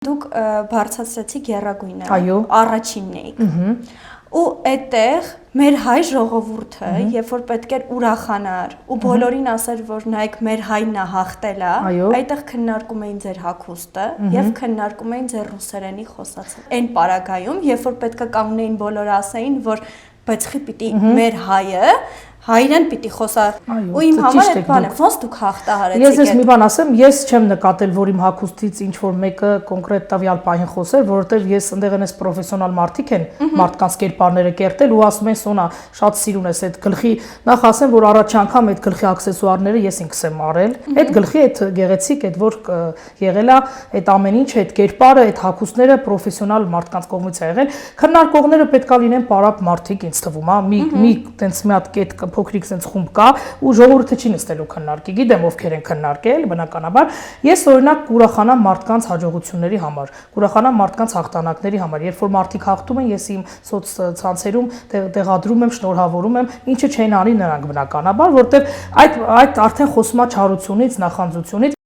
Դուք բարձրացրեցիք եռագույնը, առաջինն էիք։ Ու այդտեղ մեր հայ ժողովուրդը, երբ որ պետք էր ուրախանար ու բոլորին ասեր, որ նայեք մեր հայրն է հաղթել է, այդտեղ քննարկում էին ձեր հագուստը եւ քննարկում էին ձեր ռուսերենի խոսացը։ Այն պարագայում, երբ որ պետք է կանգնեին բոլորը ասեին, որ բայց խի պիտի մեր հայը հայրեն պիտի խոսա ու իմ համար այդ բանը ոնց դուք հաղթահարեցիք։ Ես ես մի բան ասեմ, ես չեմ նկատել, որ իմ հագուստից ինչ որ մեկը կոնկրետ տվյալ պահին խոսեր, որովհետև ես ընդեղ այնպես պրոֆեսիոնալ մարդիկ են մարդկանց կերպարները կերտել ու ասում են սոնա շատ սիրուն ես այդ գլխի, նախ ասեմ, որ առաջ անգամ այդ գլխի աքսեսուարները ես ինքս եմ արել, այդ գլխի այդ գեղեցիկ այդ որ եղել է այդ ամեն ինչ, այդ կերպարը, այդ հագուստները պրոֆեսիոնալ մարդկանց կողմից է եղել։ Քննարկողները պետք է լինեն պարապ մարդիկ, ինձ թվում է, մի տենց մի հատ կետ փոքրիկ sense խումբ կա ու ժողովուրդը չի նստելու քննարկի, գիտեմ ովքեր են քննարկել, բնականաբար, ես օրինակ կուրախանամ մարդկանց հաջողությունների համար, կուրախանամ մարդկանց հաղթանակների համար, երբ որ մարդիկ հաղթում են, ես իմ սոցցանցերում տեղադրում եմ, շնորհավորում եմ, ինչը չեն անի նրանք բնականաբար, որտեղ այդ արդեն խոսում է չարությունից, նախանձությունից